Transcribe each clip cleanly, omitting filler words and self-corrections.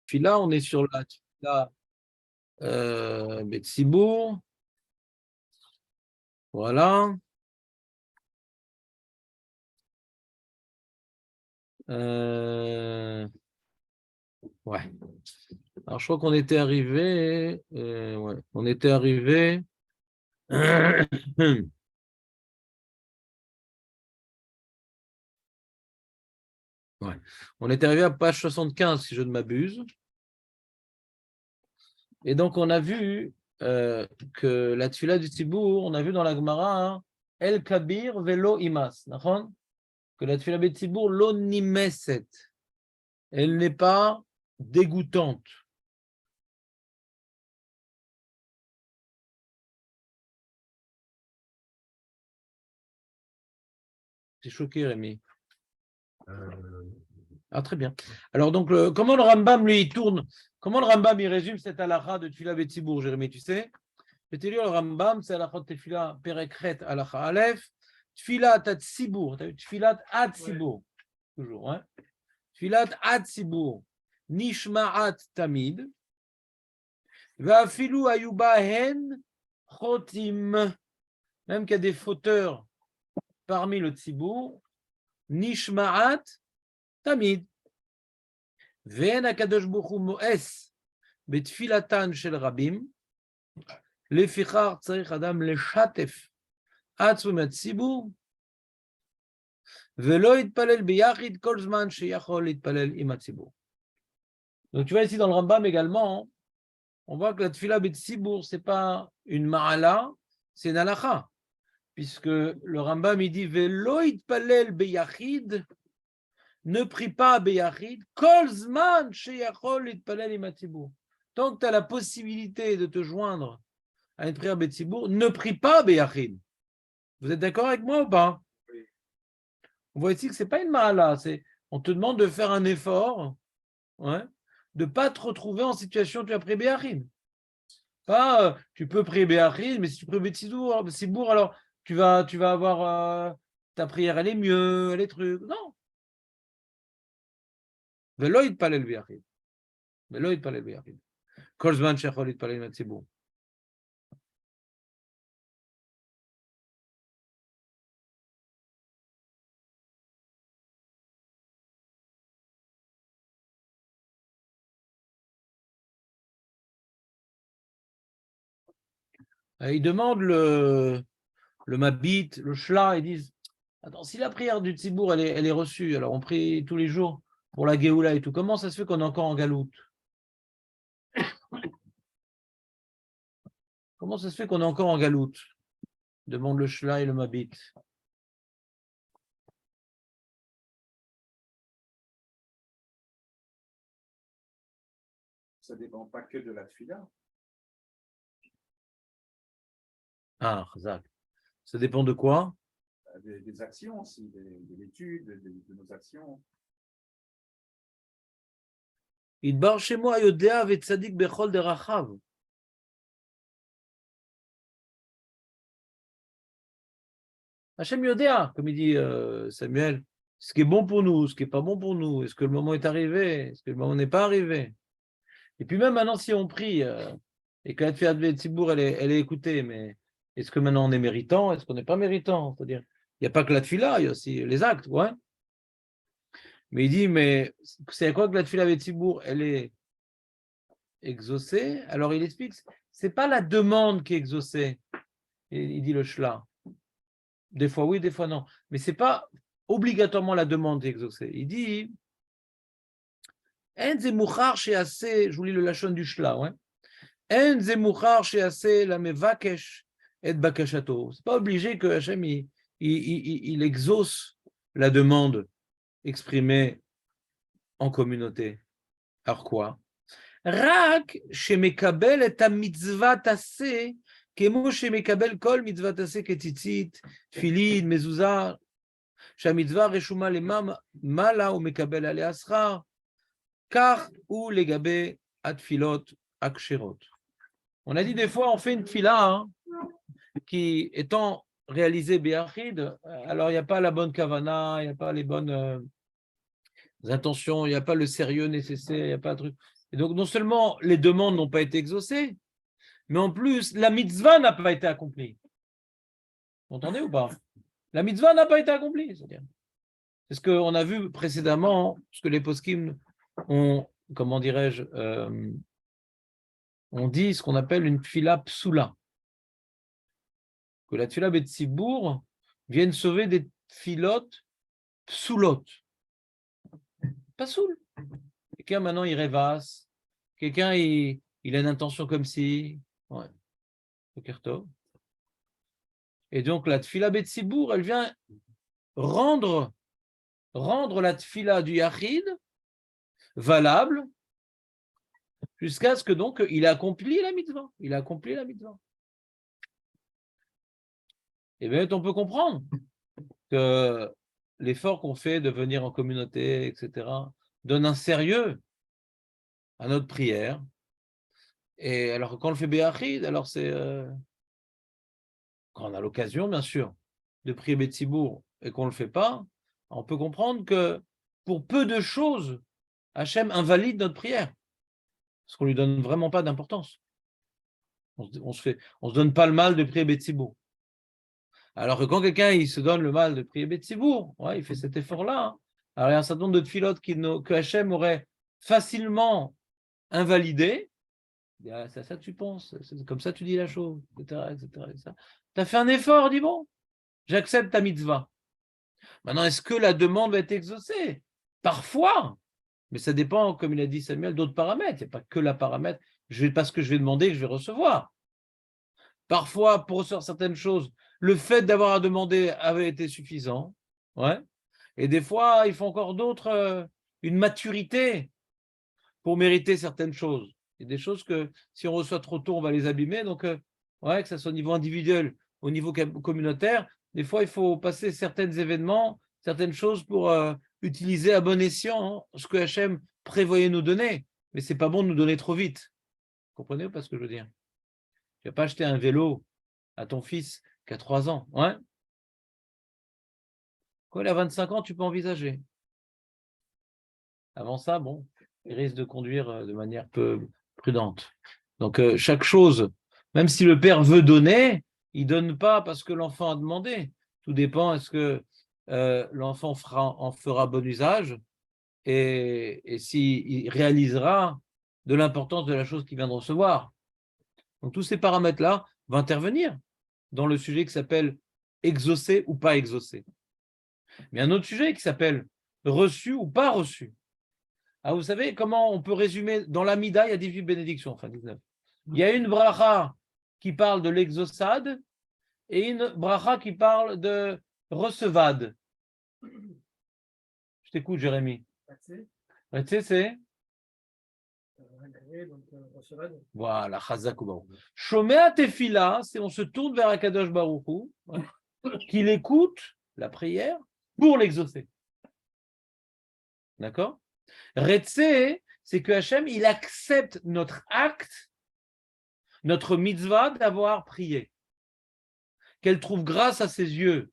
Tfila, on est sur la Tfila Betsibour. Voilà. Ouais. Alors, je crois qu'on était arrivé. Ouais. On était arrivé. Ouais. On est arrivé à page 75, si je ne m'abuse. Et donc, on a vu que la Tfila du Tzibour, on a vu dans la Gemara, hein, El Kabir velo imas, que la Tfila du Tzibour, lo nimeset. Elle n'est pas dégoûtante. T'es choqué, Rémi. Ah, très bien. Alors, donc, comment le Rambam, lui, il tourne, comment le Rambam, il résume cette halakha de Tfila Betsibour, Jérémy, tu sais? Je vais te lire le Rambam, c'est halakha de Tfila Perekret halakha Aleph, Tfila Tatsibour, Tfila Atsibour, toujours, hein? Tfila Atsibour, Nishma'at Tamid, Va'afilu Ayubahen Chotim, même qu'il y a des fauteurs parmi le Tzibour, Nishma'at Tamid. Ve'en HaKadosh Baruch Hu mo'es betfilatan shel rabim, lefichar tzarich adam leshatef atzvu me'tzibour, ve'lo yitpalel biyachid kol zman sheyachol yitpalel im hatzibur. Donc tu vois ici dans le Rambam également, on voit que la tfila betzibour, c'est pas une ma'ala, c'est une halakha, puisque le Rambam il dit ve'lo yitpalel biyachid, ne prie pas biyachid, kol zman sheyachol yitpalel im hatzibur. Tant que tu as la possibilité de te joindre à une prière Betsibour, ne prie pas Beyachid. Vous êtes d'accord avec moi ou pas? Oui. On voit ici que ce n'est pas une ma'ala, on te demande de faire un effort, ouais, de ne pas te retrouver en situation où tu as prié Beyachid. Pas, tu peux prier Beyachid, mais si tu pries Betsibour, alors tu vas avoir, ta prière, elle est mieux, elle est truc. Non. Velo yitpalel Beyachid. Velo yitpalel Beyachid. Kol zman sheyachol yitpalel Betsibour. Ils demandent le Mabit, le Shla, ils disent attends, si la prière du Tzibour elle est reçue, alors on prie tous les jours pour la Géoula et tout, comment ça se fait qu'on est encore en galoute? Comment ça se fait qu'on est encore en galoute? Demande le Shla et le Mabit. Ça ne dépend pas que de la tfila. Ah, Chazak. Ça dépend de quoi? Des actions aussi, de l'étude, de nos actions. Idbar chez moi, Yodea Vetzadik Bechol Derachav. Hachem Yodea, comme il dit Samuel, ce qui est bon pour nous, ce qui n'est pas bon pour nous, est-ce que le moment est arrivé, est-ce que le moment n'est pas arrivé? Et puis même maintenant, si on prie, et que la Tfilat Betsibour, elle est écoutée, mais est-ce que maintenant on est méritant, est-ce qu'on n'est pas méritant? C'est-à-dire, il n'y a pas que la Tfila, il y a aussi les actes, ouais. Mais il dit, mais c'est quoi que la Tfilat Betsibour, elle est exaucée? Alors il explique, c'est pas la demande qui est exaucée, il dit le Shla. Des fois oui, des fois non. Mais c'est pas obligatoirement la demande qui est exaucée. Il dit, je vous lis le Lachon du Shla, ouais. C'est pas obligé que Hachem il exauce la demande exprimée en communauté. Alors quoi? Rak shemekabel et ta mitzvah tassé kemo shemekabel kol mitzvah tassé ketzitzit tfilin mezuzah שהמצווה רשומה למעלה ומקבל עליה שכר, כך הוא לגבי התפילות הכשרות. On a dit des fois, on fait une tfila hein, qui étant réalisée Béachid, alors il n'y a pas la bonne kavana, il n'y a pas les bonnes intentions, il n'y a pas le sérieux nécessaire, il n'y a pas de truc. Et donc, non seulement les demandes n'ont pas été exaucées, mais en plus, la mitzvah n'a pas été accomplie. Vous entendez ou pas? La mitzvah n'a pas été accomplie. C'est ce qu'on a vu précédemment, ce que les poskim ont, comment dirais-je, on dit ce qu'on appelle une tfila psoula. Que la tfila betsibour vienne sauver des tfilotes psoulotes. Pas soul. Quelqu'un maintenant il rêvasse, quelqu'un il a une intention comme si. Ouais. Et donc la tfila betsibour, elle vient rendre la tfila du yachid valable jusqu'à ce que donc il ait accompli la mitzvah. Il a accompli la mitzvah. Et bien on peut comprendre que l'effort qu'on fait de venir en communauté, etc., donne un sérieux à notre prière. Et alors quand on le fait béachid, alors c'est quand on a l'occasion, bien sûr, de prier Betsibour et qu'on ne le fait pas, on peut comprendre que pour peu de choses, Hachem invalide notre prière. Parce qu'on ne lui donne vraiment pas d'importance. On se donne pas le mal de prier Betsibour. Alors que quand quelqu'un il se donne le mal de prier Betsibour, ouais, il fait cet effort-là. Hein. Alors il y a un certain nombre de tfilotes que Hachem aurait facilement invalidé. C'est à ça que tu penses, c'est comme ça que tu dis la chose, etc. Tu as fait un effort, dis bon, j'accepte ta mitzvah. Maintenant, est-ce que la demande va être exaucée? Parfois, mais ça dépend, comme il a dit Samuel, d'autres paramètres. Il n'y a pas que la paramètre, je vais pas ce que je vais demander que je vais recevoir. Parfois, pour recevoir certaines choses, le fait d'avoir à demander avait été suffisant. Ouais. Et des fois, il faut encore d'autres, une maturité pour mériter certaines choses. Il y a des choses que si on reçoit trop tôt, on va les abîmer. Donc, ouais, que ce soit au niveau individuel, au niveau communautaire, des fois, il faut passer certains événements, certaines choses pour utiliser à bon escient ce que Hachem prévoyait nous donner. Mais ce n'est pas bon de nous donner trop vite. Vous comprenez ou pas ce que je veux dire? Tu ne vas pas acheter un vélo à ton fils qui a 3 ans. Ouais. Quand il a 25 ans, tu peux envisager. Avant ça, bon, il risque de conduire de manière peu prudente. Donc, chaque chose, même si le père veut donner, il ne donne pas parce que l'enfant a demandé. Tout dépend, est-ce que l'enfant en fera bon usage et s'il réalisera de l'importance de la chose qu'il vient de recevoir. Donc, tous ces paramètres-là vont intervenir dans le sujet qui s'appelle exaucé ou pas exaucé. Mais un autre sujet qui s'appelle reçu ou pas reçu. Ah, vous savez comment on peut résumer? Dans l'Amida, il y a 18 bénédictions, enfin 19. Il y a une bracha qui parle de l'exaucade et une bracha qui parle de recevade. Je t'écoute, Jérémy. Retsé, c'est voilà, chazak ou Shomea tefila, c'est on se tourne vers Akadosh Baruch Hu, qu'il écoute la prière pour l'exaucer. D'accord? Retsé, c'est que Hachem, il accepte notre acte, notre mitzvah d'avoir prié. Qu'elle trouve grâce à ses yeux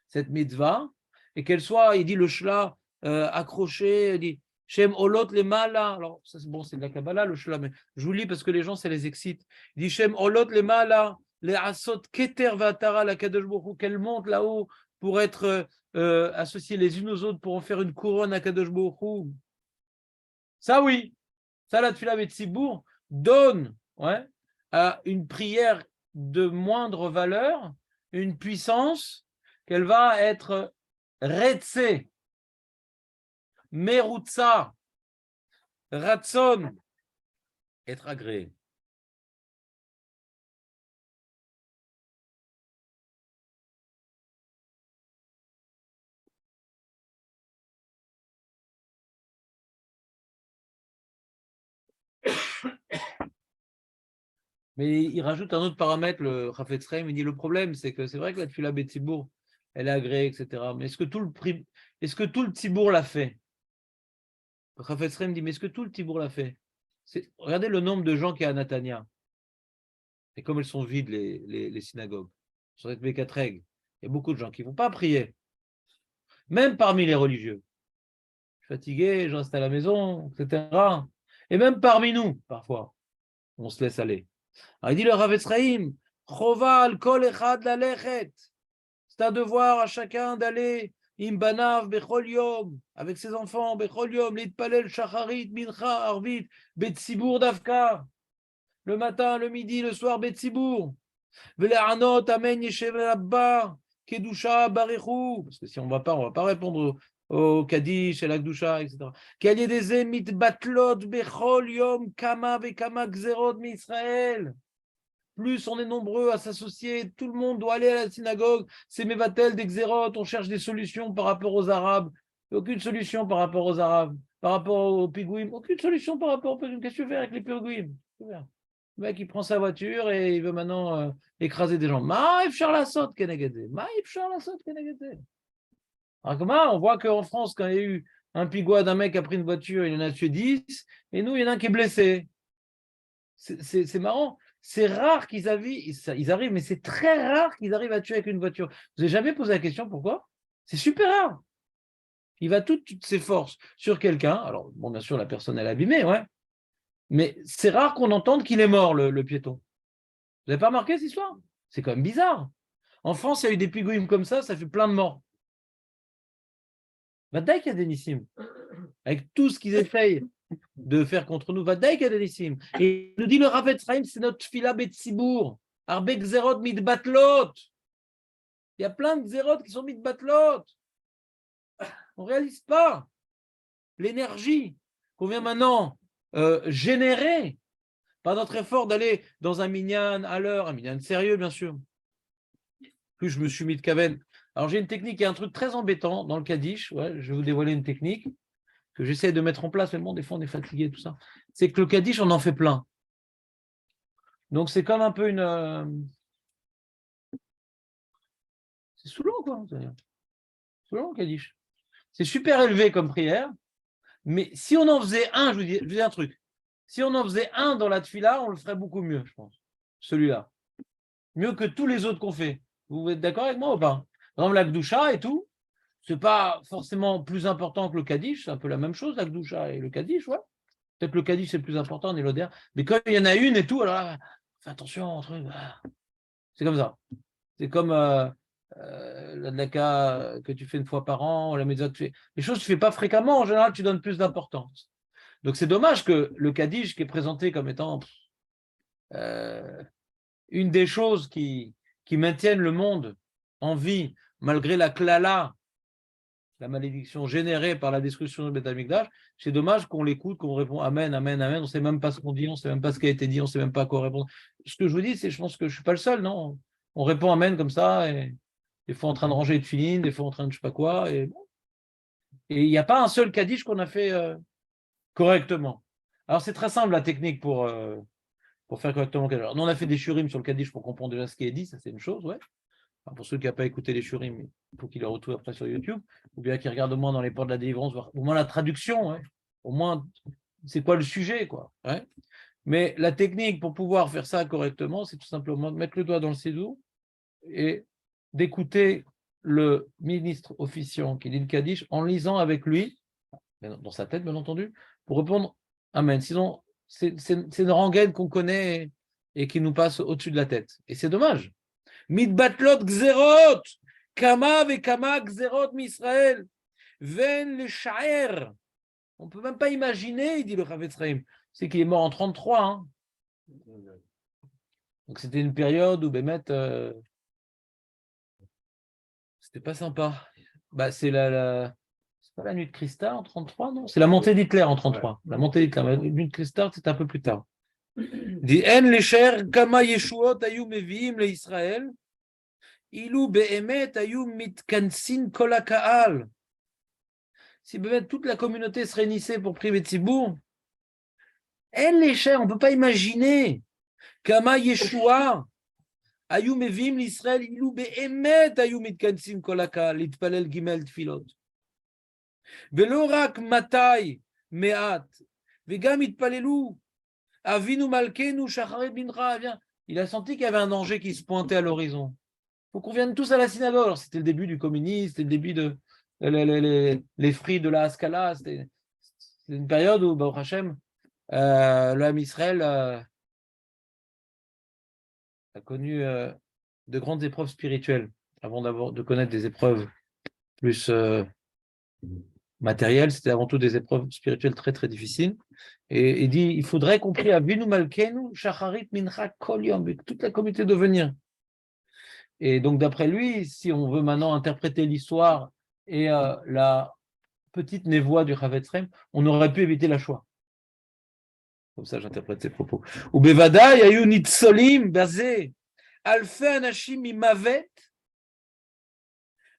cette mitzvah, et qu'elle soit, il dit le shla accroché, il dit Shem olot le mala. Alors, ça, c'est bon, c'est de la Kabbalah, le shla, mais je vous lis parce que les gens, ça les excite. Il dit Shem olot le mala, les asot keter vatara la kadosh baruch hu, qu'elle monte là-haut pour être associées les unes aux autres, pour en faire une couronne à kadosh baruch hu. Ça, oui. Ça, la tefila betsibour donne à une prière de moindre valeur une puissance qu'elle va être retse, merutza, ratson, être agréé. Mais il rajoute un autre paramètre, le Chafetz Chaim, il dit le problème, c'est que c'est vrai que la tefila betsibour, elle est agréée, etc. Mais est-ce que tout le tzibour l'a fait? Le Chafetz Chaim dit, mais est-ce que tout le tzibour l'a fait? Regardez le nombre de gens qu'il y a à Natania. Et comme elles sont vides, les synagogues, sur cette Mékatreg, il y a beaucoup de gens qui ne vont pas prier, même parmi les religieux. Je suis fatigué, je reste à la maison, etc. Et même parmi nous, parfois, on se laisse aller. Alors, il dit le Rav Etzraïm, Chova al kol echad lalechet. C'est un devoir à chacun d'aller im banav bechol yom, avec ses enfants, bechol yom, litpalel shacharit, mincha, arvit, betsibour davka. Le matin, le midi, le soir, betsibour. Vele'anot amen yeshev abba, kedusha barechu. Parce que si on ne va pas répondre au Kaddish et la Kedusha, etc. Qu'il y ait des émit batlot bechol yom kama vekama gzerot m'Israël. Plus on est nombreux à s'associer, tout le monde doit aller à la synagogue, c'est Mevatel, des Xérot, on cherche des solutions par rapport aux Arabes. Aucune solution par rapport aux Arabes, par rapport aux Pigouim, aucune solution par rapport aux Pigouim. Qu'est-ce que tu fais avec les Pigouim? Le mec, il prend sa voiture et il veut maintenant écraser des gens. Maïf Charlassot Kenegede. Maïf Charlassot Kenegede. Alors comment on voit qu'en France, quand il y a eu un pigouin d'un mec qui a pris une voiture, il en a tué 10, et nous, il y en a un qui est blessé. C'est marrant. C'est rare qu'ils arrivent, mais c'est très rare qu'ils arrivent à tuer avec une voiture. Vous n'avez jamais posé la question pourquoi? C'est super rare. Il va toutes ses forces sur quelqu'un. Alors, bon, bien sûr, la personne elle est abîmée, ouais. Mais c'est rare qu'on entende qu'il est mort, le piéton. Vous n'avez pas remarqué cette histoire? C'est quand même bizarre. En France, il y a eu des pigouïms comme ça fait plein de morts. Vadaï qu'il y a des Nissim. Avec tout ce qu'ils essayent de faire contre nous, Vadaï qu'il y a des Nissim. Et il nous dit le Rav Etzraïm, c'est notre fila betsibour. Arbe gzerot mitbatlot. Il y a plein de zérot qui sont mitbatlot. On ne réalise pas l'énergie qu'on vient maintenant générer par notre effort d'aller dans un minyan à l'heure, un minyan sérieux, bien sûr. Plus je me suis mis de Kaven. Alors, j'ai une technique et un truc très embêtant dans le Kaddish. Ouais, je vais vous dévoiler une technique que j'essaie de mettre en place, mais bon, des fois, on est fatigué, tout ça. C'est que le Kaddish, on en fait plein. Donc, c'est comme un peu une. C'est saoulant, quoi. Saoulant, le Kaddish. C'est super élevé comme prière, mais si on en faisait un, je vous dis un truc. Si on en faisait un dans la tfila, on le ferait beaucoup mieux, je pense. Celui-là. Mieux que tous les autres qu'on fait. Vous êtes d'accord avec moi ou pas? Par exemple, la Kedusha et tout, c'est pas forcément plus important que le Kaddish, c'est un peu la même chose, la Kedusha et le Kaddish, ouais. Peut-être le Kaddish c'est plus important, on est l'odeur. Mais quand il y en a une et tout, alors là, fais attention, truc. C'est comme ça. C'est comme la dlaka que tu fais une fois par an, la mitzvah que tu fais. Les choses que tu ne fais pas fréquemment, en général, tu donnes plus d'importance. Donc c'est dommage que le Kaddish, qui est présenté comme étant une des choses qui maintiennent le monde en vie, malgré la klala, la malédiction générée par la destruction du Beth Amikdash, c'est dommage qu'on l'écoute, qu'on répond Amen, Amen, Amen, on ne sait même pas ce qu'on dit, on ne sait même pas ce qui a été dit, on ne sait même pas à quoi répondre. Ce que je vous dis, c'est je pense que je ne suis pas le seul, non? On répond Amen comme ça, et des fois en train de ranger les filines, des fois en train de je ne sais pas quoi, et il n'y a pas un seul Kaddish qu'on a fait correctement. Alors c'est très simple la technique pour faire correctement le Kaddish. Alors, nous on a fait des shurim sur le Kaddish pour comprendre déjà ce qui est dit, ça c'est une chose, ouais. Alors, pour ceux qui n'ont pas écouté les shurim, il faut qu'ils les retrouvent après sur YouTube, ou bien qu'ils regardent au moins dans les portes de la délivrance, voir au moins la traduction, ouais. Au moins c'est quoi le sujet, quoi. Ouais. Mais la technique pour pouvoir faire ça correctement, c'est tout simplement de mettre le doigt dans le sédou et d'écouter le ministre officiant qui dit le Kaddish en lisant avec lui, dans sa tête bien entendu, pour répondre Amen. Sinon, c'est une rengaine qu'on connaît et qui nous passe au-dessus de la tête. Et c'est dommage. Mitbatlot gzerot, kama vekama gzerot m'Israël, ven le sha'er. On ne peut même pas imaginer, il dit le Rav Etzraïm, c'est qu'il est mort en 33. Hein. Donc c'était une période où Bémet, c'était pas sympa. Bah, c'est c'est pas la nuit de Christa en 33, non? C'est la montée d'Hitler en 33. Ouais. La montée d'Hitler. La nuit de Christa, c'était un peu plus tard. Il dit En lesher kama yeshuot ayu meviim le Israël, ilu be'emet ayu mitkansin kol ha'ka'al. Si Bémet, toute la communauté se réunissait pour prier Tzibour, En lesher, on ne peut pas imaginer. Kama yeshua ayu meviim l'Israël, ilu be'emet ayu mitkansin kol ha'ka'al, litpalel gimel tfilot. ולא רק מתי מעט, וגם התפללו, אבינו מלכנו שחרית מנחה. Il a senti qu'il y avait un danger qui se pointait à l'horizon. Il faut qu'on vienne tous à la synagogue. Alors, c'était le début du communisme, c'était le début de les fris de la Haskalah. C'était une période où, Baruch Hashem, le Ham Israël a connu de grandes épreuves spirituelles avant de connaître des épreuves plus matérielles. C'était avant tout des épreuves spirituelles très très difficiles. Et il dit, il faudrait qu'on prie Avinu Malkeinu, Shacharit Mincha Kol Yom, avec toute la communauté de venir. Et donc d'après lui, si on veut maintenant interpréter l'histoire et la petite névoie du Chavetz Chaim, on aurait pu éviter la Shoah. Comme ça, j'interprète ses propos. Ou Bevada, yayu nitzolim bazé, alfe anashim imavet,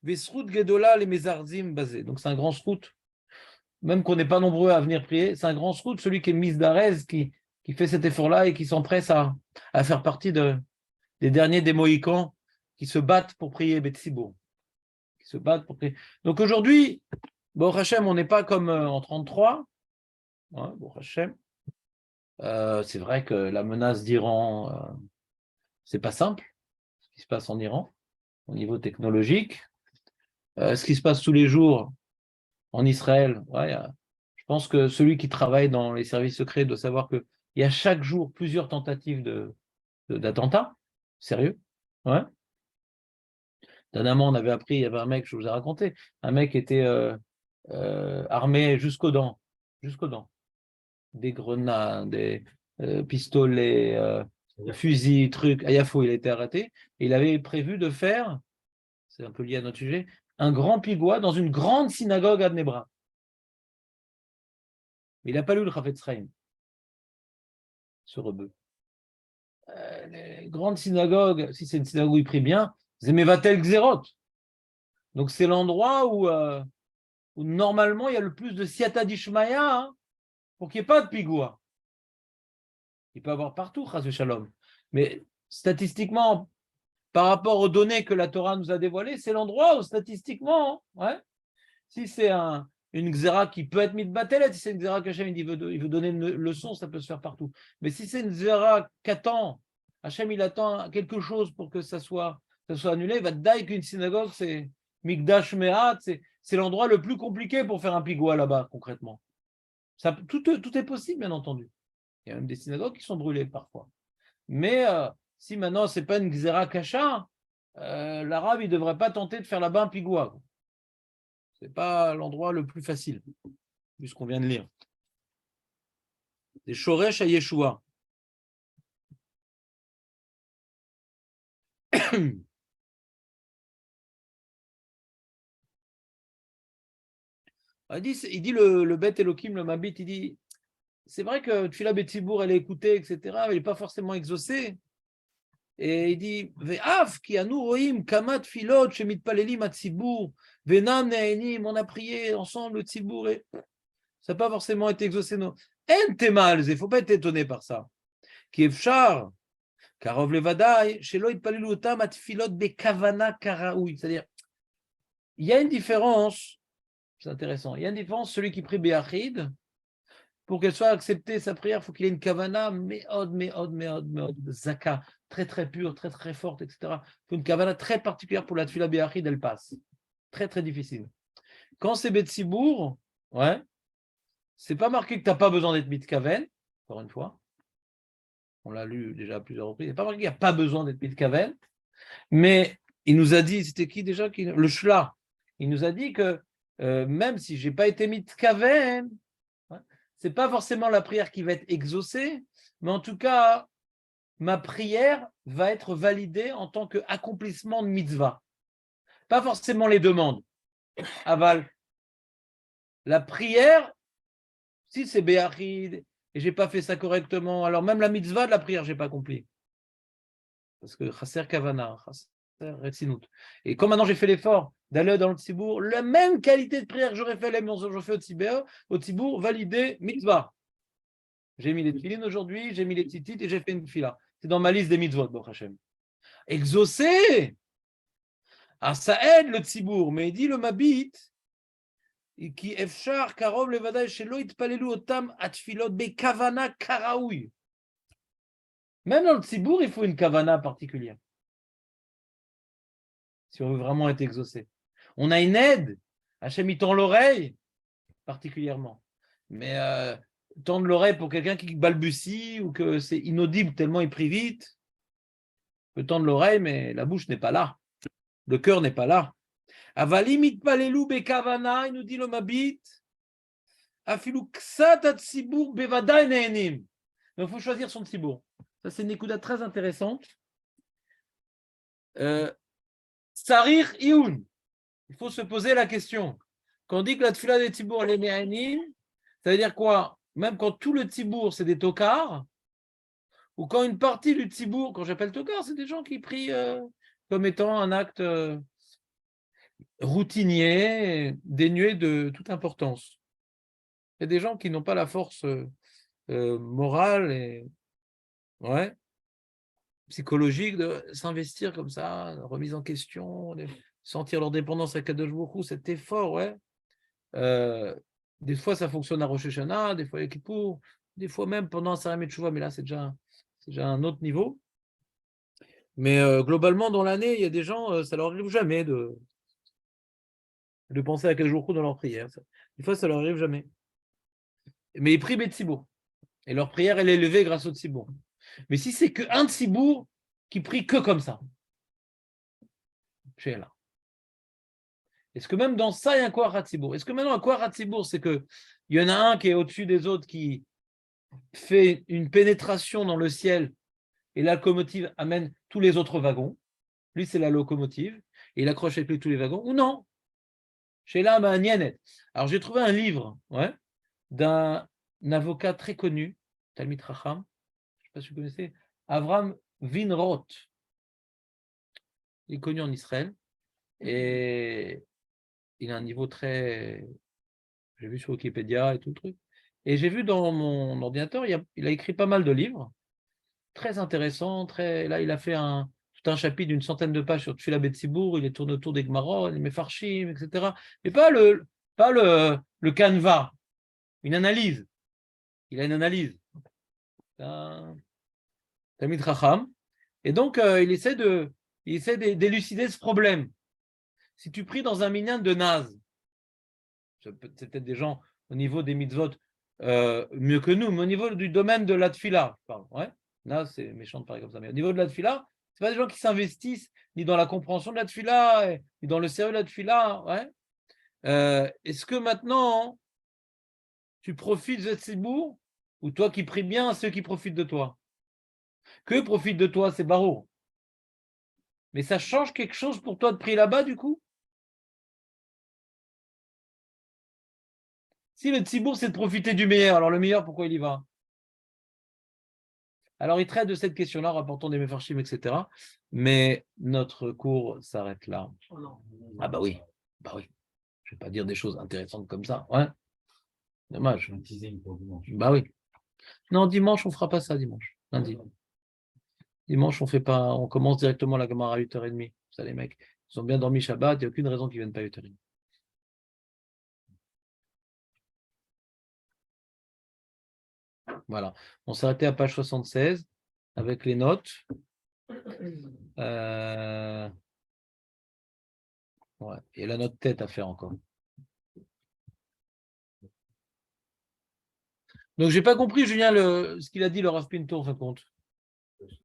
vesrout gedola les mezarzim bazé. Donc c'est un grand srout, même qu'on n'est pas nombreux à venir prier, c'est un grand srout, celui qui est misdarez, qui fait cet effort-là et qui s'empresse à faire partie des derniers des Mohicans qui se battent pour prier Betsibour. Qui se battent pour prier. Donc aujourd'hui, Baruch Hashem, on n'est pas comme en 33. Hein, Baruch Hashem. C'est vrai que la menace d'Iran, c'est pas simple, ce qui se passe en Iran, au niveau technologique. Ce qui se passe tous les jours en Israël, ouais, je pense que celui qui travaille dans les services secrets doit savoir qu'il y a chaque jour plusieurs tentatives d'attentats. Sérieux? Ouais. Dernièrement, on avait appris, il y avait un mec, je vous ai raconté, un mec était armé jusqu'aux dents, des grenades, des pistolets, fusils, trucs. À Yafo, il a été arrêté. Et il avait prévu de faire, c'est un peu lié à notre sujet, un grand pigouat dans une grande synagogue à Bnei Brak. Mais il n'a pas lu le Chavetz Chaim, ce rebeu. Les grandes synagogues, si c'est une synagogue où il prie bien, c'est Mevatel Gzerot. Donc c'est l'endroit où normalement il y a le plus de Siata d'Ishmaïa, hein, pour qu'il n'y ait pas de pigouat. Il peut y avoir partout, Chas Shalom. Mais statistiquement, par rapport aux données que la Torah nous a dévoilées, c'est l'endroit où statistiquement, ouais, si c'est une xéra qui peut être mitbatelet, si c'est une xéra qu'Hachem il veut donner une leçon, ça peut se faire partout. Mais si c'est une xéra qu'attend, Hachem il attend quelque chose pour que ça soit annulé, il va te dire qu'une synagogue, c'est Mikdash Mehat, c'est l'endroit le plus compliqué pour faire un pigouat là-bas, concrètement. Tout est possible, bien entendu. Il y a même des synagogues qui sont brûlées parfois. Mais si maintenant, ce n'est pas une xéra kasha, l'arabe, il ne devrait pas tenter de faire là-bas un pigouat. Ce n'est pas l'endroit le plus facile, puisqu'on vient de lire. Des shoresh à Yeshua. Il dit le Bet Elohim, le Mabit, il dit, c'est vrai que Tfila Betzibour, elle est écoutée, etc., mais elle n'est pas forcément exaucée. Et il dit, Ve'af, ki anu roim, kamat filot, shemit palelim atzibour, venam ne'enim, on a prié ensemble, le tzibour, et ça n'a pas forcément été exaucé. Non. En temal, il ne faut pas être étonné par ça. Qui est fchar, karov levadai, shelo itpalelu otam atfilot bekavana karaoui. C'est-à-dire, il y a une différence, c'est intéressant, il y a une différence, celui qui prie Béachid, pour qu'elle soit acceptée, sa prière, il faut qu'il ait une kavana, meod, zaka, très très pure, très très forte, etc. Il faut une kavana très particulière pour la tfila Béachid, elle passe. Très très difficile. Quand c'est Betsibour, ouais, c'est pas marqué que tu n'as pas besoin d'être mitkaven, encore une fois. On l'a lu déjà à plusieurs reprises. Il n'est pas marqué qu'il n'y a pas besoin d'être mitkaven, mais il nous a dit, c'était qui déjà le Shla. Il nous a dit que même si je n'ai pas été mitkaven, ouais, ce n'est pas forcément la prière qui va être exaucée, mais en tout cas, ma prière va être validée en tant qu'accomplissement de mitzvah. Pas forcément les demandes. Aval. La prière, si c'est Béachid, et je n'ai pas fait ça correctement, alors même la mitzvah de la prière, je n'ai pas accompli. Parce que chasser kavana, chasser retzinut. Et comme maintenant j'ai fait l'effort d'aller dans le tzibour, la même qualité de prière que j'aurais fait je fais au tzibour, validé mitzvah. J'ai mis les tefilines aujourd'hui, j'ai mis les tzitzit et j'ai fait une fila. C'est dans ma liste des mitzvot, Baruch Hashem. Exaucé. Ah, ça aide le tzibour, mais il dit le mabit, qui efshar karov levadai shelo itpalelu otam atfilot bekavana karaoui. Même dans le tzibour, il faut une kavana particulière. Si on veut vraiment être exaucé. On a une aide. Hachem, il tend l'oreille, particulièrement. Mais tendre l'oreille pour quelqu'un qui balbutie ou que c'est inaudible tellement il prie vite. On peut tendre l'oreille, mais la bouche n'est pas là. Le cœur n'est pas là. Avalim itpalelu bekavana, il nous dit le Mabit. Afilu ksat atzibur bevadai ne'enim. Donc, il faut choisir son tzibour. Ça, c'est une écoute très intéressante. Sarir ioun. Il faut se poser la question. Quand on dit que la tfila des tzibour, elle est ne'enim, ça veut dire quoi? Même quand tout le tzibour, c'est des tocards, ou quand une partie du tzibour, quand j'appelle tokar, c'est des gens qui prient comme étant un acte routinier, dénué de toute importance. Il y a des gens qui n'ont pas la force morale et psychologique de s'investir comme ça, remise en question, de sentir leur dépendance à Kadosh Baruch Hu, cet effort, des fois, ça fonctionne à Rosh Hashanah, des fois à Kippour, des fois même pendant un Saram et Tchouva, mais là, c'est déjà un autre niveau. Mais globalement, dans l'année, il y a des gens, ça leur arrive jamais de penser à Kadosh Baruch Hu dans leur prière. Des fois, ça leur arrive jamais. Mais ils prient Betsibour. Et leur prière, elle est élevée grâce au Tzibour. Mais si c'est qu'un Tzibour qui prie que comme ça, chez là. Est-ce que même dans ça, il y a un Koach HaTzibour? Est-ce que maintenant, un Koach HaTzibour, c'est qu'il y en a un qui est au-dessus des autres, qui fait une pénétration dans le ciel, et la locomotive amène tous les autres wagons. Lui, c'est la locomotive, et il accroche avec lui tous les wagons. Ou non? Chez là, alors, j'ai trouvé un livre d'un avocat très connu, Talmid Chacham, je ne sais pas si vous connaissez, Avram Vinroth. Il est connu en Israël et il a un niveau très. J'ai vu sur Wikipédia et tout le truc. Et j'ai vu dans mon ordinateur, il a écrit pas mal de livres, très intéressants. Là, il a fait tout un chapitre d'une centaine de pages sur Tfila Betsibour. Il est tourné autour des Gemarot, les Mefarshim, etc. Mais pas le canevas, une analyse. Il a une analyse. Talmid Chacham. Et donc, il essaie d'élucider ce problème. Si tu pries dans un minyan de Naz, c'est peut-être des gens au niveau des mitzvot mieux que nous, mais au niveau du domaine de la tfila, je parle. Naz, c'est méchant de parler comme ça, mais au niveau de la tfila, ce pas des gens qui s'investissent ni dans la compréhension de la tfila, ni dans le sérieux de la tfila. Est-ce que maintenant, tu profites de Tzibour, ou toi qui pries bien, ceux qui profitent de toi? Que profitent de toi, c'est Barour. Mais ça change quelque chose pour toi de prier là-bas, du coup? Si le tzibour, c'est de profiter du meilleur, alors le meilleur, pourquoi il y va? Alors, il traite de cette question-là, rapportant des mefarshim, etc. Mais notre cours s'arrête là. Ah bah oui. Je ne vais pas dire des choses intéressantes comme ça. Dommage. Bah oui. Non, dimanche, on ne fera pas ça dimanche. Lundi. Dimanche, on commence directement la Gemara à 8h30. Ça, les mecs, ils ont bien dormi Shabbat, il n'y a aucune raison qu'ils ne viennent pas à 8h30. Voilà. On s'est arrêté à page 76 avec les notes. Et la note tête à faire encore. Donc, j'ai pas compris, Julien, ce qu'il a dit, le Rav Pinto, en fin de compte.